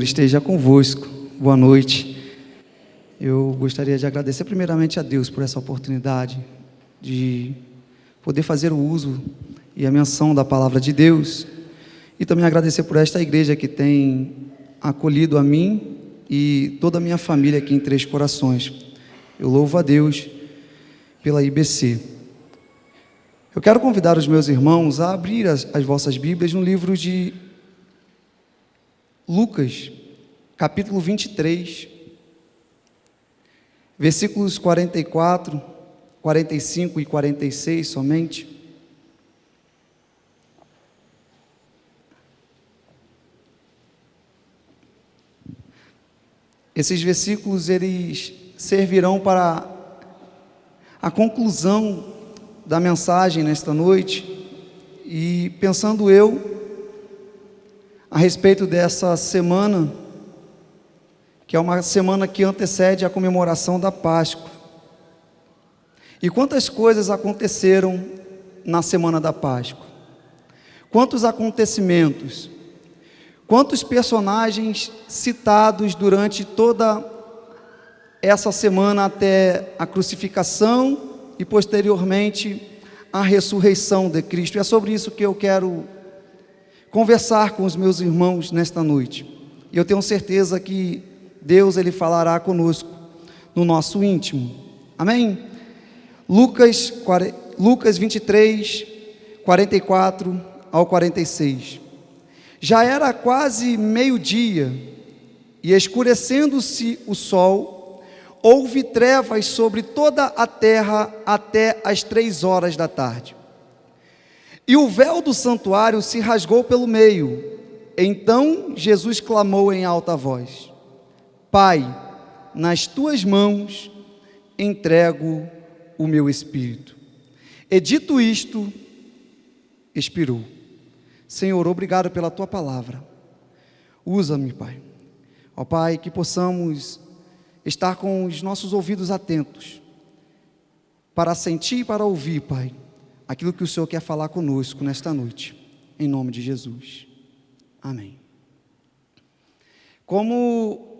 Esteja convosco. Boa noite. Eu gostaria de agradecer primeiramente a Deus por essa oportunidade de poder fazer o uso e a menção da palavra de Deus, e também agradecer por esta igreja que tem acolhido a mim e toda a minha família aqui em Três Corações. Eu louvo a Deus pela IBC. Eu quero convidar os meus irmãos a abrir as vossas Bíblias no livro de Lucas, capítulo 23, versículos 44, 45 e 46 somente. Esses versículos, eles servirão para a conclusão da mensagem nesta noite, e pensando eu a respeito dessa semana, que é uma semana que antecede a comemoração da Páscoa. E quantas coisas aconteceram na semana da Páscoa? Quantos acontecimentos? Quantos personagens citados durante toda essa semana até a crucificação e posteriormente a ressurreição de Cristo? É sobre isso que eu quero conversar com os meus irmãos nesta noite. E eu tenho certeza que Deus, Ele falará conosco no nosso íntimo. Amém? Lucas 23, 44 ao 46. Já era quase meio-dia, e escurecendo-se o sol, houve trevas sobre toda a terra até as 3 horas da tarde. E o véu do santuário se rasgou pelo meio. Então Jesus clamou em alta voz: Pai, nas tuas mãos entrego o meu espírito. E dito isto, expirou. Senhor, obrigado pela tua palavra. Usa-me, Pai. Ó Pai, que possamos estar com os nossos ouvidos atentos para sentir e para ouvir, Pai, aquilo que o Senhor quer falar conosco nesta noite, em nome de Jesus. Amém. Como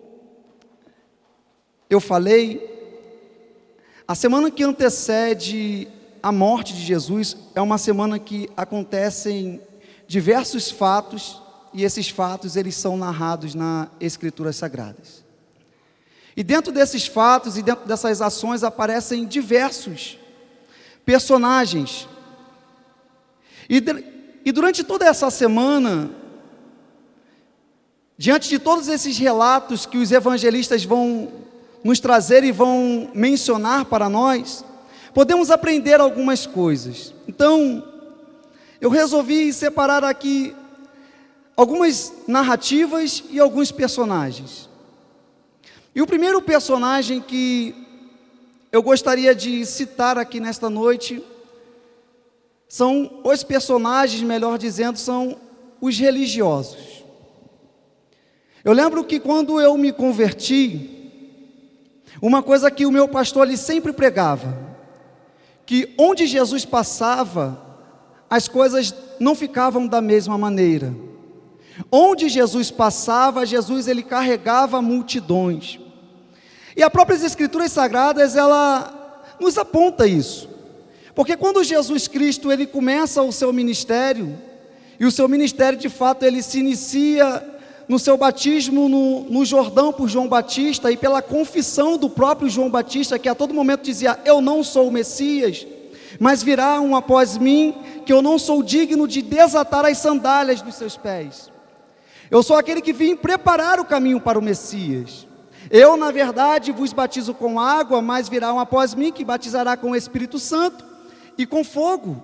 eu falei, a semana que antecede a morte de Jesus é uma semana que acontecem diversos fatos, e esses fatos eles são narrados nas Escrituras Sagradas. E dentro desses fatos e dentro dessas ações aparecem diversos personagens. E durante toda essa semana, diante de todos esses relatos que os evangelistas vão nos trazer e vão mencionar para nós, podemos aprender algumas coisas. Então, eu resolvi separar aqui algumas narrativas e alguns personagens. E o primeiro personagem que eu gostaria de citar aqui nesta noite são os personagens, melhor dizendo, são os religiosos. Eu lembro que quando eu me converti, uma coisa que o meu pastor ali sempre pregava, que onde Jesus passava, as coisas não ficavam da mesma maneira. Onde Jesus passava, Jesus ele carregava multidões. E as próprias Escrituras Sagradas, ela nos aponta isso. Porque quando Jesus Cristo ele começa o seu ministério, e o seu ministério de fato ele se inicia no seu batismo no Jordão por João Batista, e pela confissão do próprio João Batista, que a todo momento dizia: eu não sou o Messias, mas virá um após mim, que eu não sou digno de desatar as sandálias dos seus pés. Eu sou aquele que vim preparar o caminho para o Messias. Eu, na verdade, vos batizo com água, mas virá um após mim que batizará com o Espírito Santo e com fogo.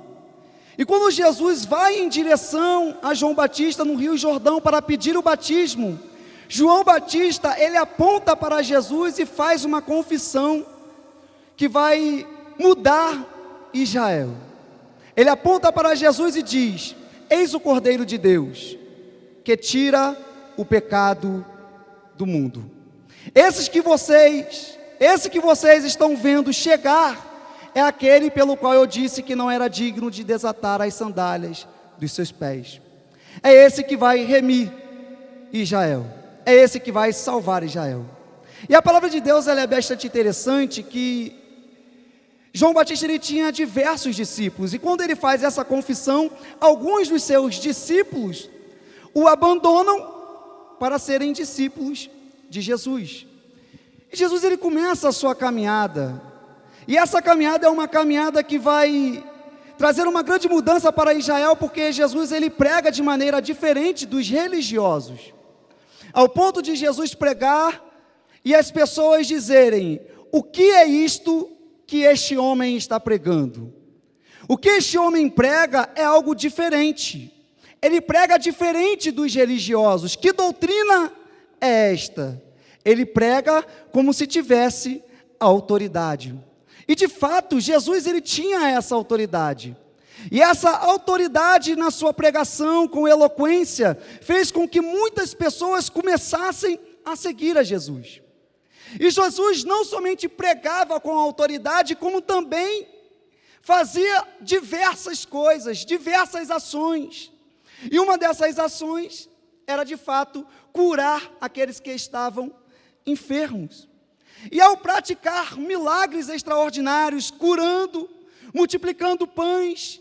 E quando Jesus vai em direção a João Batista no Rio Jordão para pedir o batismo, João Batista, ele aponta para Jesus e faz uma confissão que vai mudar Israel. Ele aponta para Jesus e diz: eis o Cordeiro de Deus, que tira o pecado do mundo. Esse que vocês estão vendo chegar, é aquele pelo qual eu disse que não era digno de desatar as sandálias dos seus pés. É esse que vai remir Israel. é esse que vai salvar Israel. E a palavra de Deus, ela é bastante interessante, que João Batista, ele tinha diversos discípulos, e quando ele faz essa confissão, alguns dos seus discípulos o abandonam para serem discípulos de Jesus. E Jesus, ele começa a sua caminhada, e essa caminhada é uma caminhada que vai trazer uma grande mudança para Israel, porque Jesus, ele prega de maneira diferente dos religiosos, ao ponto de Jesus pregar e as pessoas dizerem: o que é isto que este homem está pregando? O que este homem prega é algo diferente, ele prega diferente dos religiosos. Que doutrina é esta? Ele prega como se tivesse autoridade, e de fato, Jesus, ele tinha essa autoridade, e essa autoridade na sua pregação, com eloquência, fez com que muitas pessoas começassem a seguir a Jesus. E Jesus não somente pregava com autoridade, como também fazia diversas coisas, diversas ações. E uma dessas ações era, de fato, curar aqueles que estavam enfermos. E ao praticar milagres extraordinários, curando, multiplicando pães,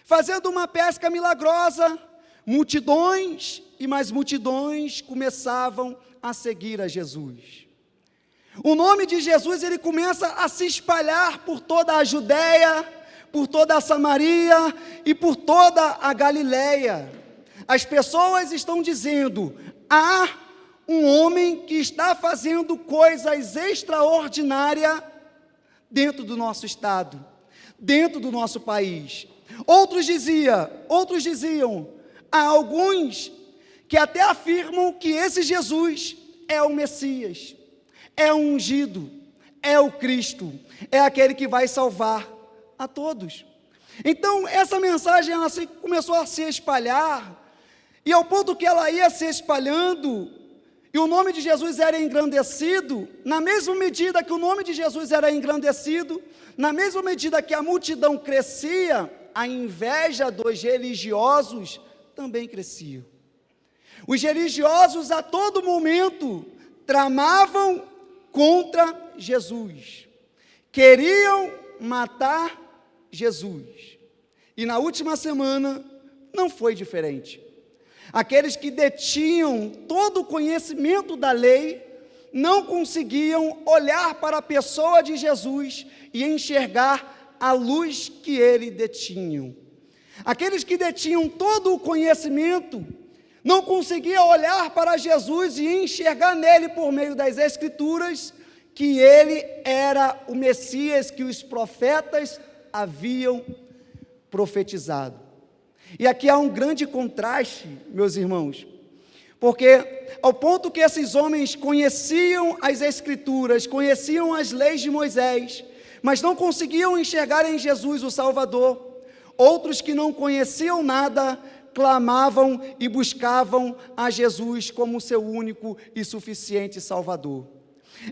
fazendo uma pesca milagrosa, multidões e mais multidões começavam a seguir a Jesus. O nome de Jesus, ele começa a se espalhar por toda a Judéia, por toda a Samaria e por toda a Galileia. As pessoas estão dizendo: há um homem que está fazendo coisas extraordinárias dentro do nosso estado, dentro do nosso país. Outros diziam, há alguns que até afirmam que esse Jesus é o Messias, é o ungido, é o Cristo, é aquele que vai salvar a todos. Então essa mensagem, ela começou a se espalhar, e ao ponto que ela ia se espalhando, e o nome de Jesus era engrandecido, na mesma medida que o nome de Jesus era engrandecido, na mesma medida que a multidão crescia, a inveja dos religiosos também crescia. Os religiosos a todo momento tramavam contra Jesus, queriam matar Jesus. E na última semana não foi diferente. Aqueles que detinham todo o conhecimento da lei não conseguiam olhar para a pessoa de Jesus e enxergar a luz que ele detinha. Aqueles que detinham todo o conhecimento não conseguiam olhar para Jesus e enxergar nele, por meio das Escrituras, que ele era o Messias que os profetas haviam profetizado. E aqui há um grande contraste, meus irmãos, porque ao ponto que esses homens conheciam as Escrituras, conheciam as leis de Moisés, mas não conseguiam enxergar em Jesus o Salvador, outros que não conheciam nada, clamavam e buscavam a Jesus como seu único e suficiente Salvador.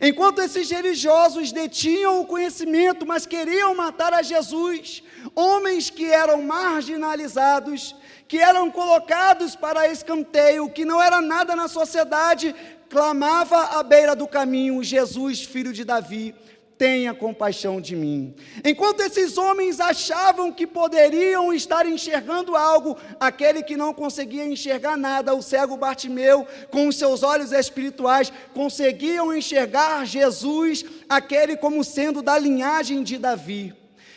Enquanto esses religiosos detinham o conhecimento, mas queriam matar a Jesus, homens que eram marginalizados, que eram colocados para escanteio, que não era nada na sociedade, clamava à beira do caminho: Jesus, filho de Davi, tenha compaixão de mim. Enquanto esses homens achavam que poderiam estar enxergando algo, aquele que não conseguia enxergar nada, o cego Bartimeu, com os seus olhos espirituais, conseguiam enxergar Jesus, aquele como sendo da linhagem de Davi.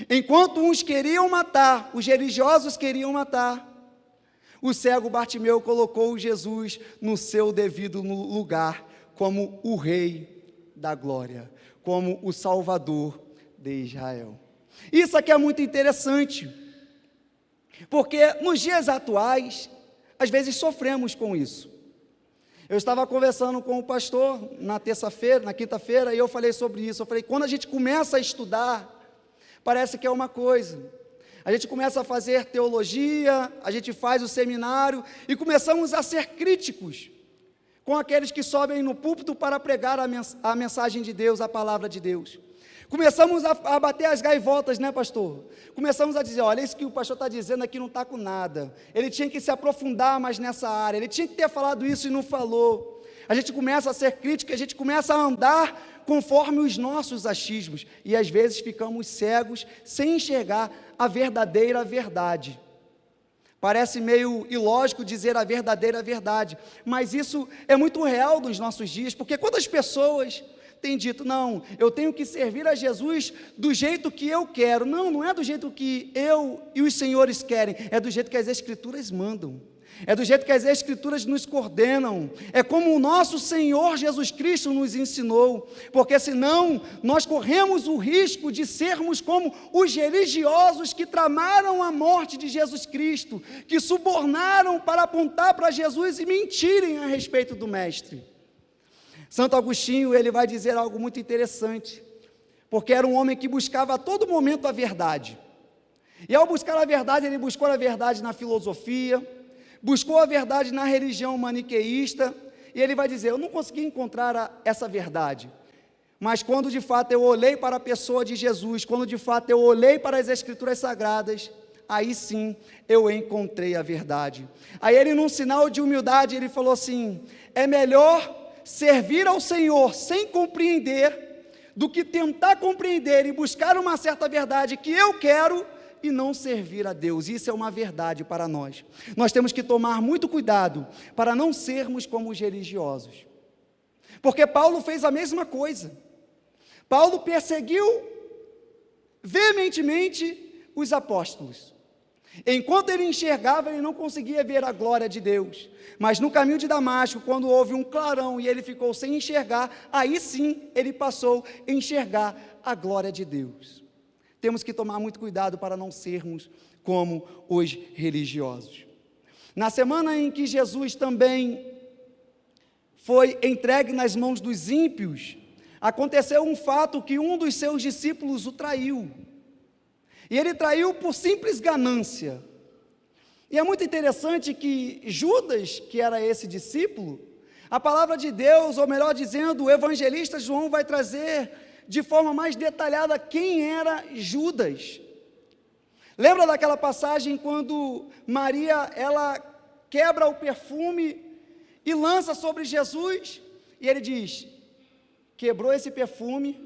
Enquanto uns queriam matar, os religiosos queriam matar, o cego Bartimeu colocou Jesus no seu devido lugar, como o Rei da Glória, como o Salvador de Israel. Isso aqui é muito interessante, porque nos dias atuais, às vezes sofremos com isso. Eu estava conversando com o pastor na quinta-feira, e eu falei sobre isso. Eu falei: quando a gente começa a estudar, parece que é uma coisa. A gente começa a fazer teologia, a gente faz o seminário, e começamos a ser críticos com aqueles que sobem no púlpito para pregar a mensagem de Deus, a palavra de Deus. Começamos a bater as gaivotas, né, pastor? Começamos a dizer: olha, isso que o pastor está dizendo aqui não está com nada, ele tinha que se aprofundar mais nessa área, ele tinha que ter falado isso e não falou. a gente começa a ser crítico, a gente começa a andar conforme os nossos achismos, e às vezes ficamos cegos, sem enxergar a verdadeira verdade. Parece meio ilógico dizer a verdadeira verdade, mas isso é muito real nos nossos dias, porque quando as pessoas têm dito, não, eu tenho que servir a Jesus do jeito que eu quero, não é do jeito que eu e os senhores querem, é do jeito que as Escrituras mandam, é do jeito que as Escrituras nos coordenam, é como o nosso Senhor Jesus Cristo nos ensinou, porque senão nós corremos o risco de sermos como os religiosos que tramaram a morte de Jesus Cristo, que subornaram para apontar para Jesus e mentirem a respeito do Mestre. Santo Agostinho, ele vai dizer algo muito interessante, porque era um homem que buscava a todo momento a verdade, e ao buscar a verdade, ele buscou a verdade na filosofia, buscou a verdade na religião maniqueísta, e ele vai dizer, eu não consegui encontrar essa verdade, mas quando de fato eu olhei para a pessoa de Jesus, quando de fato eu olhei para as Escrituras Sagradas, aí sim eu encontrei a verdade. Aí ele, num sinal de humildade, ele falou assim, é melhor servir ao Senhor sem compreender, do que tentar compreender e buscar uma certa verdade que eu quero, e não servir a Deus. Isso é uma verdade para nós. Nós temos que tomar muito cuidado para não sermos como os religiosos, porque Paulo fez a mesma coisa. Paulo perseguiu veementemente os apóstolos. Enquanto ele enxergava, ele não conseguia ver a glória de Deus, mas no caminho de Damasco, quando houve um clarão e ele ficou sem enxergar, aí sim ele passou a enxergar a glória de Deus. Temos que tomar muito cuidado para não sermos como os religiosos. Na semana em que Jesus também foi entregue nas mãos dos ímpios, aconteceu um fato que um dos seus discípulos o traiu. E ele traiu por simples ganância. E é muito interessante que Judas, que era esse discípulo, a palavra de Deus, ou melhor dizendo, o evangelista João vai trazer de forma mais detalhada quem era Judas. Lembra daquela passagem quando Maria, ela quebra o perfume e lança sobre Jesus, e ele diz, quebrou esse perfume,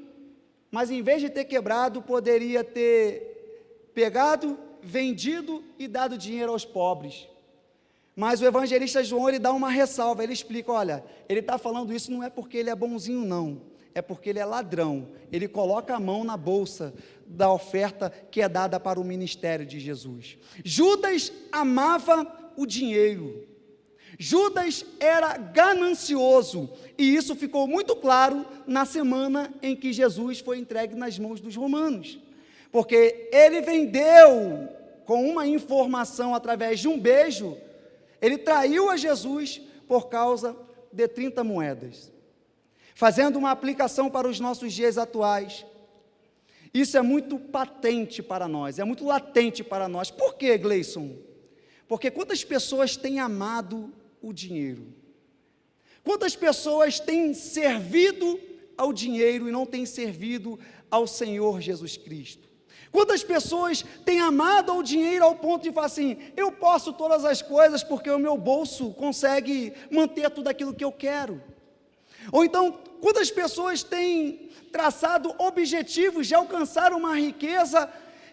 mas em vez de ter quebrado, poderia ter pegado, vendido e dado dinheiro aos pobres. Mas o evangelista João, ele dá uma ressalva, ele explica, olha, ele está falando isso não é porque ele é bonzinho não, é porque ele é ladrão, ele coloca a mão na bolsa da oferta que é dada para o ministério de Jesus. Judas amava o dinheiro, Judas era ganancioso, e isso ficou muito claro na semana em que Jesus foi entregue nas mãos dos romanos, porque ele vendeu com uma informação através de um beijo, ele traiu a Jesus por causa de 30 moedas. Fazendo uma aplicação para os nossos dias atuais, isso é muito patente para nós, é muito latente para nós. Por quê, Gleison? Porque quantas pessoas têm amado o dinheiro? Quantas pessoas têm servido ao dinheiro e não têm servido ao Senhor Jesus Cristo? Quantas pessoas têm amado ao dinheiro ao ponto de falar assim, eu posso todas as coisas porque o meu bolso consegue manter tudo aquilo que eu quero? Ou então, quantas pessoas têm traçado objetivos de alcançar uma riqueza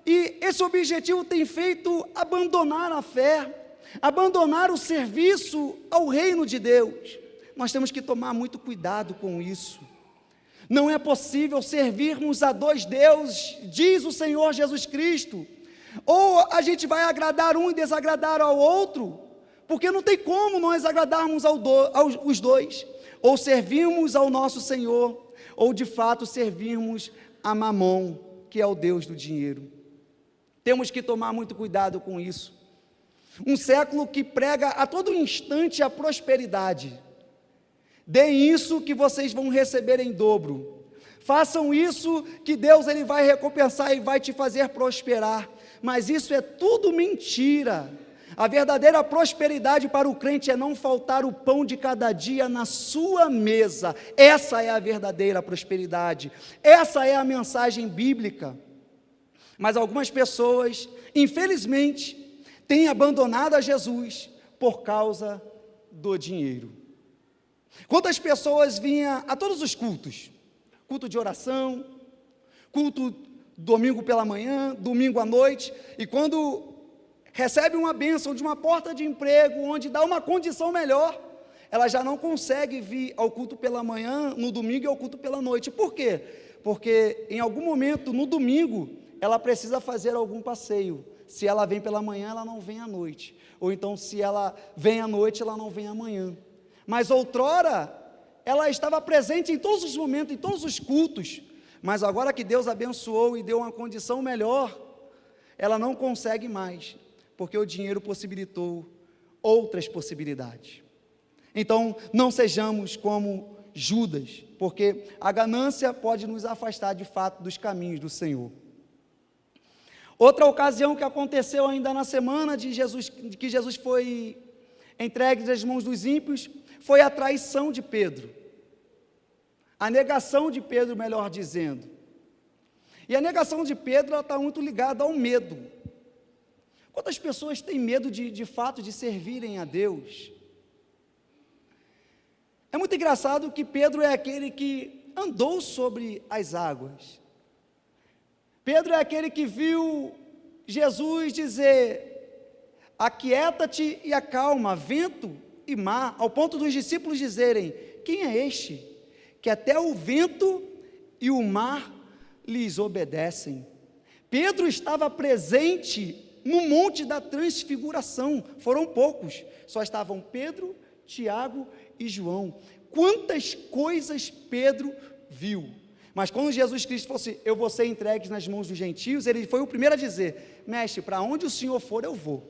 e esse objetivo tem feito abandonar a fé, abandonar o serviço ao reino de Deus? Nós temos que tomar muito cuidado com isso. Não é possível servirmos a dois deuses, diz o Senhor Jesus Cristo. Ou a gente vai agradar um e desagradar ao outro, porque não tem como nós agradarmos os dois. Ou servimos ao nosso Senhor, ou de fato servirmos a Mamon, que é o Deus do dinheiro. Temos que tomar muito cuidado com isso. Um século que prega a todo instante a prosperidade. Deem isso que vocês vão receber em dobro. Façam isso que Deus ele vai recompensar e vai te fazer prosperar. Mas isso é tudo mentira. A verdadeira prosperidade para o crente é não faltar o pão de cada dia na sua mesa. Essa é a verdadeira prosperidade. Essa é a mensagem bíblica. Mas algumas pessoas, infelizmente, têm abandonado a Jesus por causa do dinheiro. Quantas pessoas vinham a todos os cultos? Culto de oração, culto domingo pela manhã, domingo à noite, e quando recebe uma bênção de uma porta de emprego, onde dá uma condição melhor, ela já não consegue vir ao culto pela manhã, no domingo e ao culto pela noite. Por quê? Porque em algum momento, no domingo, ela precisa fazer algum passeio. Se ela vem pela manhã, ela não vem à noite. Ou então, se ela vem à noite, ela não vem amanhã. Mas outrora, ela estava presente em todos os momentos, em todos os cultos. Mas agora que Deus abençoou e deu uma condição melhor, ela não consegue mais, porque o dinheiro possibilitou outras possibilidades. Então, não sejamos como Judas, porque a ganância pode nos afastar de fato dos caminhos do Senhor. Outra ocasião que aconteceu ainda na semana de que Jesus foi entregue nas mãos dos ímpios, foi a traição de Pedro. A negação de Pedro, melhor dizendo. E a negação de Pedro está muito ligada ao medo. Quantas pessoas têm medo de fato de servirem a Deus? É muito engraçado que Pedro é aquele que andou sobre as águas. Pedro é aquele que viu Jesus dizer: aquieta-te e acalma, vento e mar, ao ponto dos discípulos dizerem: quem é este, que até o vento e o mar lhes obedecem? Pedro estava presente no monte da transfiguração, foram poucos, só estavam Pedro, Tiago e João. Quantas coisas Pedro viu! Mas quando Jesus Cristo fosse: eu vou ser entregue nas mãos dos gentios, ele foi o primeiro a dizer: mestre, para onde o Senhor for, eu vou.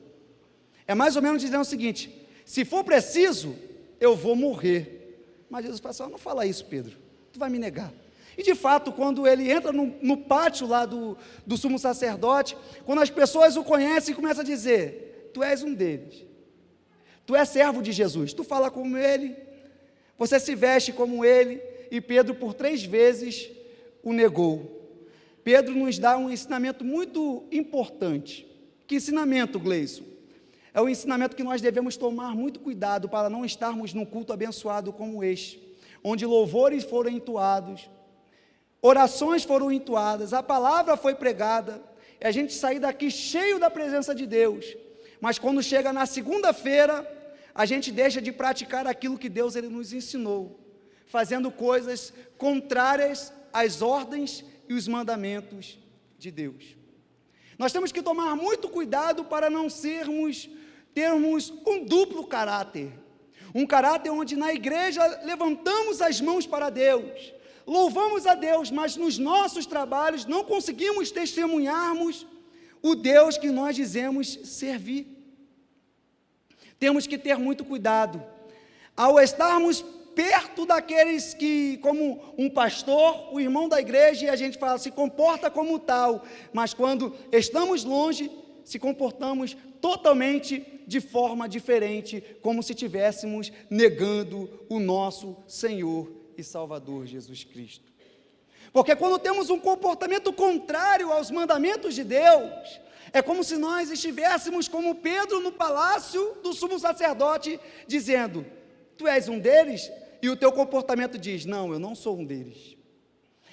É mais ou menos dizendo o seguinte: se for preciso, eu vou morrer. Mas Jesus fala assim: não fala isso, Pedro, tu vai me negar. E de fato, quando ele entra no pátio lá do sumo sacerdote, quando as pessoas o conhecem, começa a dizer: tu és um deles, tu és servo de Jesus, tu fala como ele, você se veste como ele. E Pedro por 3 vezes o negou. Pedro nos dá um ensinamento muito importante. Que ensinamento, Gleison? É o ensinamento que nós devemos tomar muito cuidado para não estarmos num culto abençoado como este, onde louvores foram entoados, orações foram entoadas, a palavra foi pregada, e a gente sair daqui cheio da presença de Deus, mas quando chega na segunda-feira, a gente deixa de praticar aquilo que Deus ele nos ensinou, fazendo coisas contrárias às ordens e os mandamentos de Deus. Nós temos que tomar muito cuidado para não termos um duplo caráter, um caráter onde na igreja levantamos as mãos para Deus, louvamos a Deus, mas nos nossos trabalhos não conseguimos testemunharmos o Deus que nós dizemos servir. Temos que ter muito cuidado, ao estarmos perto daqueles que, como um pastor, o irmão da igreja, e a gente fala, se comporta como tal, mas quando estamos longe, se comportamos totalmente de forma diferente, como se estivéssemos negando o nosso Senhor e Salvador Jesus Cristo. Porque quando temos um comportamento contrário aos mandamentos de Deus, é como se nós estivéssemos como Pedro no palácio do sumo sacerdote, dizendo: tu és um deles? E o teu comportamento diz: não, eu não sou um deles.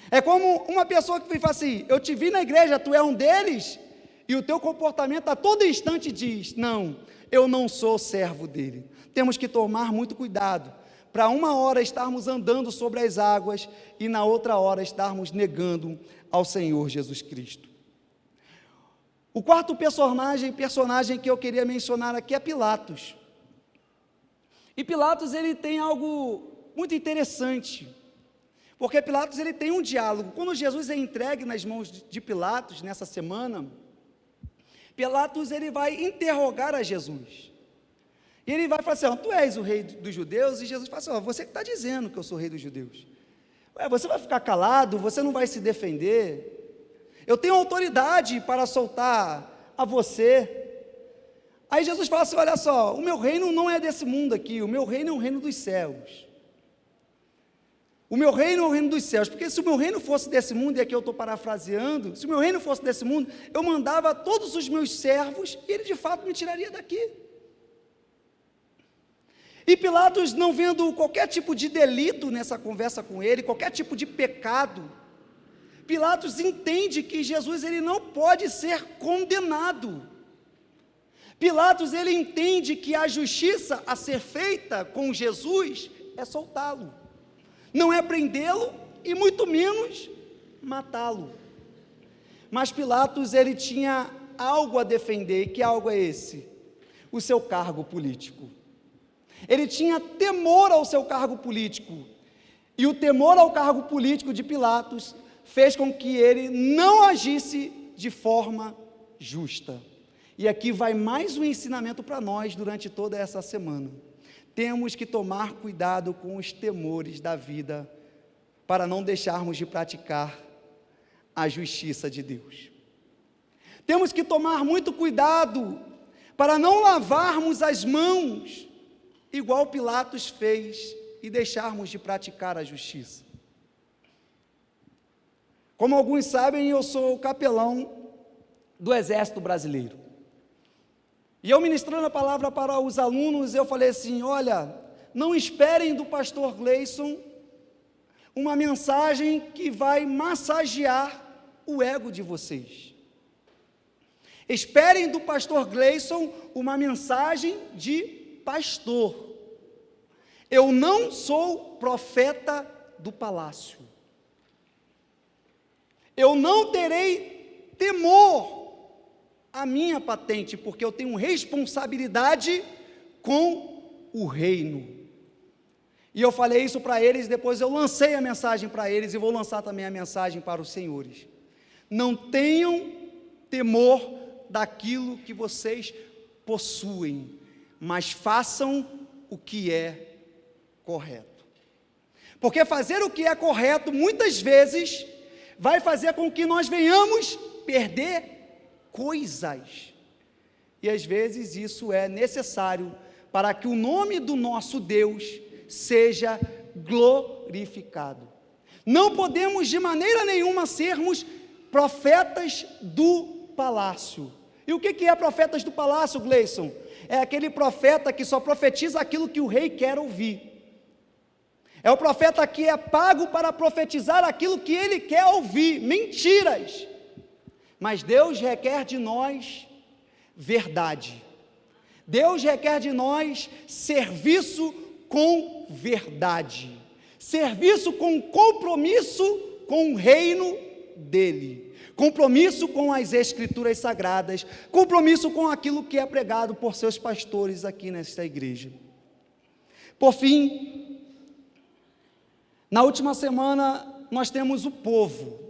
É como uma pessoa que fala assim: eu te vi na igreja, tu é um deles? E o teu comportamento a todo instante diz: não, eu não sou servo dele. Temos que tomar muito cuidado, para uma hora estarmos andando sobre as águas, e na outra hora estarmos negando ao Senhor Jesus Cristo. O quarto personagem que eu queria mencionar aqui é Pilatos. E Pilatos, ele tem algo muito interessante, porque Pilatos, ele tem um diálogo. Quando Jesus é entregue nas mãos de Pilatos, nessa semana, Pilatos, ele vai interrogar a Jesus, e ele vai falar assim: tu és o rei dos judeus? E Jesus fala assim: você que está dizendo que eu sou rei dos judeus. Você vai ficar calado? Você não vai se defender? Eu tenho autoridade para soltar a você. Aí Jesus fala assim: olha só, o meu reino não é desse mundo aqui, o meu reino é o reino dos céus. O meu reino é o reino dos céus, porque se o meu reino fosse desse mundo, e aqui eu estou parafraseando, se o meu reino fosse desse mundo, eu mandava todos os meus servos, e ele de fato me tiraria daqui. E Pilatos, não vendo qualquer tipo de delito nessa conversa com ele, qualquer tipo de pecado, Pilatos entende que Jesus ele não pode ser condenado. Pilatos ele entende que a justiça a ser feita com Jesus é soltá-lo, não é prendê-lo e muito menos matá-lo. Mas Pilatos ele tinha algo a defender, e que algo é esse? O seu cargo político. Ele tinha temor ao seu cargo político, e o temor ao cargo político de Pilatos fez com que ele não agisse de forma justa. E aqui vai mais um ensinamento para nós durante toda essa semana. Temos que tomar cuidado com os temores da vida, para não deixarmos de praticar a justiça de Deus. Temos que tomar muito cuidado para não lavarmos as mãos, igual Pilatos fez, e deixarmos de praticar a justiça. Como alguns sabem, eu sou capelão do Exército Brasileiro. E eu ministrando a palavra para os alunos, eu falei assim: olha, não esperem do pastor Gleison uma mensagem que vai massagear o ego de vocês. Esperem do pastor Gleison uma mensagem de pastor. Eu não sou profeta do palácio. Eu não terei temor a minha patente, porque eu tenho responsabilidade com o reino. E eu falei isso para eles, depois eu lancei a mensagem para eles, e vou lançar também a mensagem para os senhores. Não tenham temor daquilo que vocês possuem, mas façam o que é correto. Porque fazer o que é correto, muitas vezes, vai fazer com que nós venhamos perder coisas, e às vezes isso é necessário para que o nome do nosso Deus seja glorificado. Não podemos de maneira nenhuma sermos profetas do palácio. E o que é profetas do palácio, Gleison? É aquele profeta que só profetiza aquilo que o rei quer ouvir. É o profeta que é pago para profetizar aquilo que ele quer ouvir, mentiras. Mas Deus requer de nós verdade. Deus requer de nós serviço com verdade. Serviço com compromisso com o reino dele. Compromisso com as escrituras sagradas. Compromisso com aquilo que é pregado por seus pastores aqui nesta igreja. Por fim, na última semana nós temos o povo.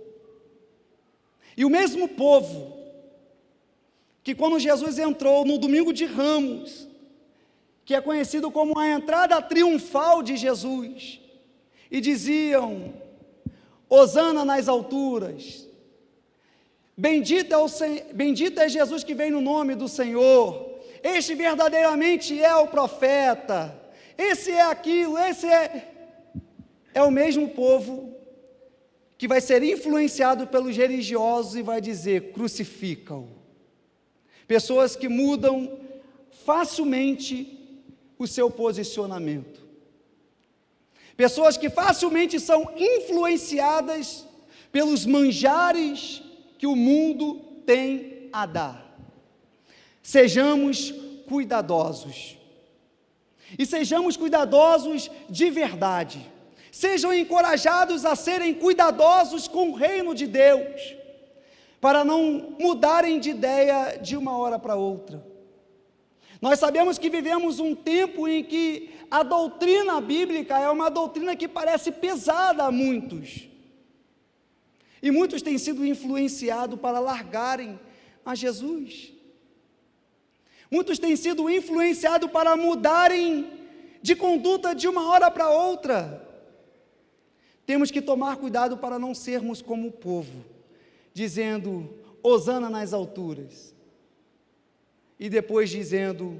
E o mesmo povo, que quando Jesus entrou no domingo de Ramos, que é conhecido como a entrada triunfal de Jesus, e diziam: Hosana nas alturas, bendito é Jesus que vem no nome do Senhor, este verdadeiramente é o profeta, esse é aquilo, esse é o mesmo povo que vai ser influenciado pelos religiosos e vai dizer: crucifica-o. Pessoas que mudam facilmente o seu posicionamento. Pessoas que facilmente são influenciadas pelos manjares que o mundo tem a dar. Sejamos cuidadosos. E sejamos cuidadosos de verdade. Sejam encorajados a serem cuidadosos com o reino de Deus, para não mudarem de ideia de uma hora para outra. Nós sabemos que vivemos um tempo em que a doutrina bíblica é uma doutrina que parece pesada a muitos. E muitos têm sido influenciados para largarem a Jesus. Muitos têm sido influenciados para mudarem de conduta de uma hora para outra. Temos que tomar cuidado para não sermos como o povo, dizendo: Hosana nas alturas, e depois dizendo: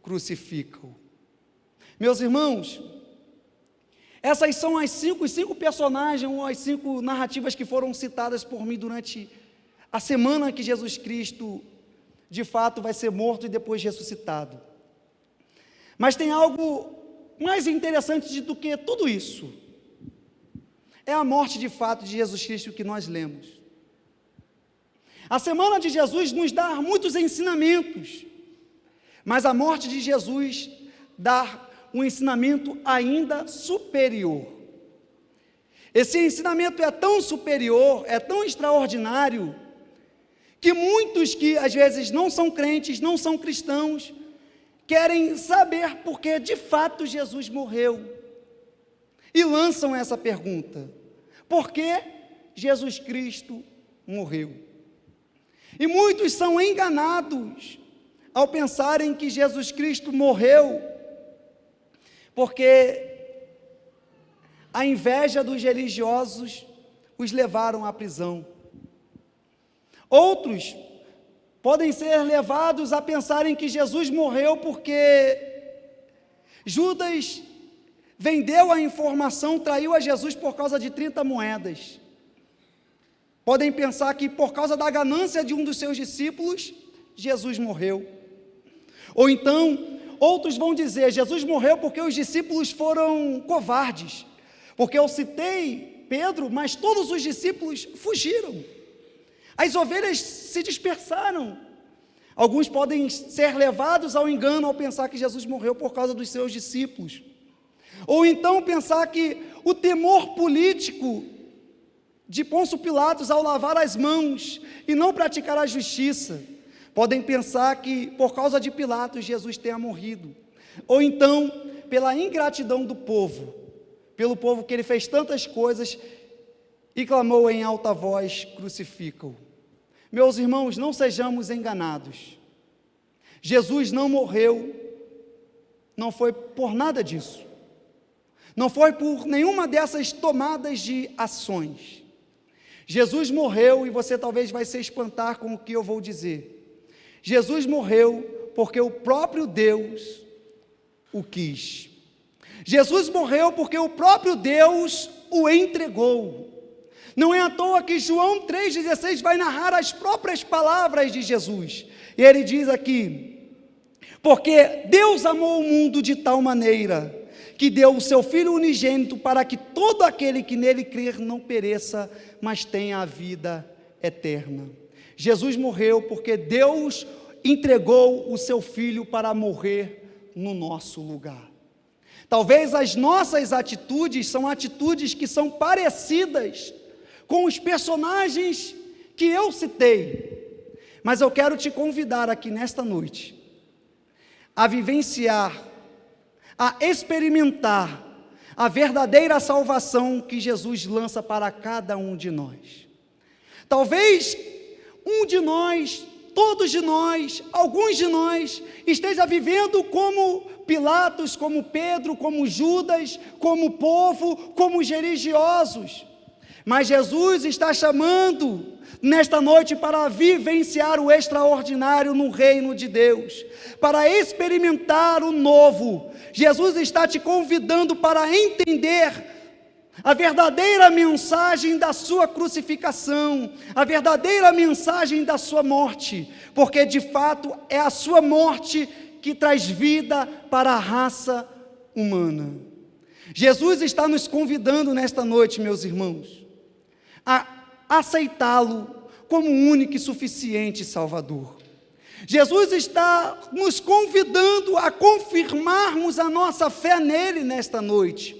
crucifica-o. Meus irmãos, essas são os cinco personagens, ou as 5 narrativas que foram citadas por mim durante a semana que Jesus Cristo, de fato, vai ser morto e depois ressuscitado. Mas tem algo mais interessante do que tudo isso é a morte de fato de Jesus Cristo que nós lemos. A semana de Jesus nos dá muitos ensinamentos, mas a morte de Jesus dá um ensinamento ainda superior. Esse ensinamento é tão superior, é tão extraordinário, que muitos que às vezes não são crentes, não são cristãos, querem saber por que de fato Jesus morreu. E lançam essa pergunta: por que Jesus Cristo morreu? E muitos são enganados ao pensarem que Jesus Cristo morreu porque a inveja dos religiosos os levaram à prisão. Outros podem ser levados a pensarem que Jesus morreu porque Judas vendeu a informação, traiu a Jesus por causa de 30 moedas. Podem pensar que por causa da ganância de um dos seus discípulos, Jesus morreu. Ou então, outros vão dizer, Jesus morreu porque os discípulos foram covardes, porque eu citei Pedro, mas todos os discípulos fugiram. As ovelhas se dispersaram. Alguns podem ser levados ao engano ao pensar que Jesus morreu por causa dos seus discípulos. Ou então pensar que o temor político de Pôncio Pilatos ao lavar as mãos e não praticar a justiça. Podem pensar que por causa de Pilatos Jesus tenha morrido. Ou então pela ingratidão do povo, pelo povo que ele fez tantas coisas e clamou em alta voz: crucifica-o. Meus irmãos, não sejamos enganados. Jesus não morreu, não foi por nada disso. Não foi por nenhuma dessas tomadas de ações. Jesus morreu, e você talvez vai se espantar com o que eu vou dizer. Jesus morreu porque o próprio Deus o quis. Jesus morreu porque o próprio Deus o entregou. Não é à toa que João 3,16 vai narrar as próprias palavras de Jesus. E ele diz aqui: porque Deus amou o mundo de tal maneira que deu o seu Filho unigênito para que todo aquele que nele crer não pereça, mas tenha a vida eterna. Jesus morreu porque Deus entregou o seu Filho para morrer no nosso lugar. Talvez as nossas atitudes são atitudes que são parecidas com os personagens que eu citei, mas eu quero te convidar aqui nesta noite a vivenciar, a experimentar a verdadeira salvação que Jesus lança para cada um de nós. Talvez um de nós, todos de nós, alguns de nós, esteja vivendo como Pilatos, como Pedro, como Judas, como povo, como os religiosos. Mas Jesus está chamando nesta noite para vivenciar o extraordinário no reino de Deus, para experimentar o novo. Jesus está te convidando para entender a verdadeira mensagem da sua crucificação, a verdadeira mensagem da sua morte, porque de fato é a sua morte que traz vida para a raça humana. Jesus está nos convidando nesta noite, meus irmãos, a aceitá-lo como único e suficiente Salvador. Jesus está nos convidando a confirmarmos a nossa fé nele nesta noite.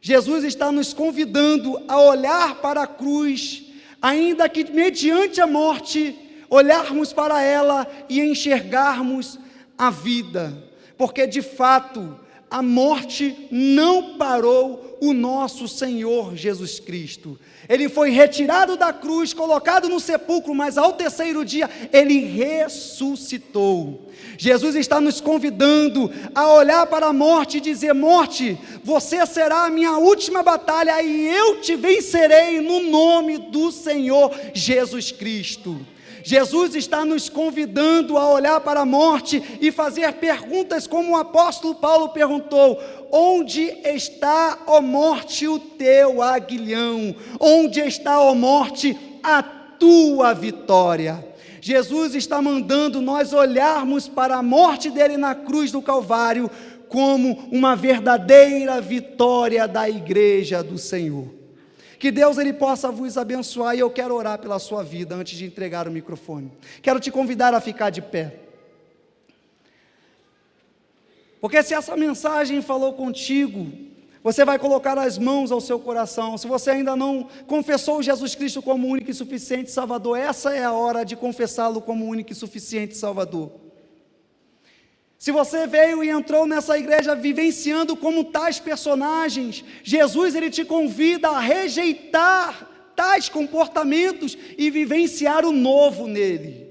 Jesus está nos convidando a olhar para a cruz, ainda que mediante a morte, olharmos para ela e enxergarmos a vida, porque de fato a morte não parou o nosso Senhor Jesus Cristo. Ele foi retirado da cruz, colocado no sepulcro, mas ao terceiro dia ele ressuscitou. Jesus está nos convidando a olhar para a morte e dizer: morte, você será a minha última batalha e eu te vencerei no nome do Senhor Jesus Cristo. Jesus está nos convidando a olhar para a morte e fazer perguntas como o apóstolo Paulo perguntou: onde está, ó morte, o teu aguilhão? Onde está, ó morte, a tua vitória? Jesus está mandando nós olharmos para a morte dele na cruz do Calvário como uma verdadeira vitória da igreja do Senhor. Que Deus ele possa vos abençoar, e eu quero orar pela sua vida antes de entregar o microfone. Quero te convidar a ficar de pé. Porque se essa mensagem falou contigo, você vai colocar as mãos ao seu coração. Se você ainda não confessou Jesus Cristo como único e suficiente Salvador, essa é a hora de confessá-lo como único e suficiente Salvador. Se você veio e entrou nessa igreja vivenciando como tais personagens, Jesus ele te convida a rejeitar tais comportamentos e vivenciar o novo nele.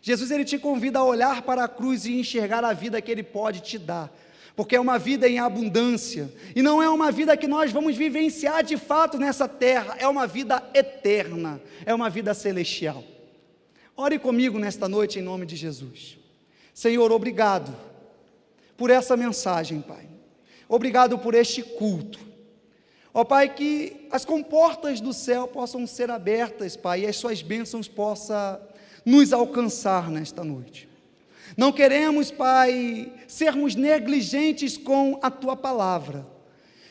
Jesus ele te convida a olhar para a cruz e enxergar a vida que ele pode te dar, porque é uma vida em abundância, e não é uma vida que nós vamos vivenciar de fato nessa terra, é uma vida eterna, é uma vida celestial. Ore comigo nesta noite em nome de Jesus. Senhor, obrigado por essa mensagem, Pai. Obrigado por este culto. Ó Pai, que as comportas do céu possam ser abertas, Pai, e as suas bênçãos possam nos alcançar nesta noite. Não queremos, Pai, sermos negligentes com a Tua palavra.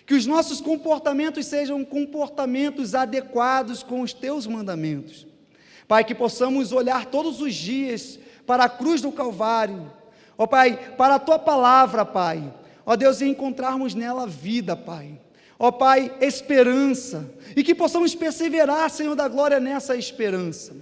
Que os nossos comportamentos sejam comportamentos adequados com os Teus mandamentos. Pai, que possamos olhar todos os dias para a cruz do Calvário, ó Pai, para a Tua palavra, Pai, ó Deus, e encontrarmos nela vida, Pai, ó Pai, esperança, e que possamos perseverar, Senhor da glória, nessa esperança.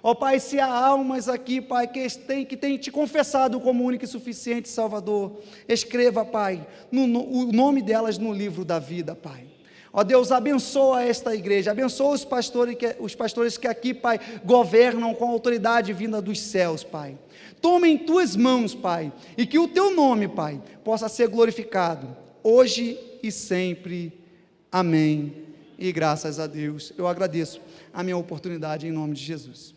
Ó Pai, se há almas aqui, Pai, que tem te confessado como único e suficiente Salvador, escreva, Pai, o nome delas no livro da vida, Pai. Ó Deus, abençoa esta igreja, abençoa os pastores que aqui, Pai, governam com a autoridade vinda dos céus, Pai. Toma em Tuas mãos, Pai, e que o Teu nome, Pai, possa ser glorificado, hoje e sempre. Amém. E graças a Deus, eu agradeço a minha oportunidade em nome de Jesus.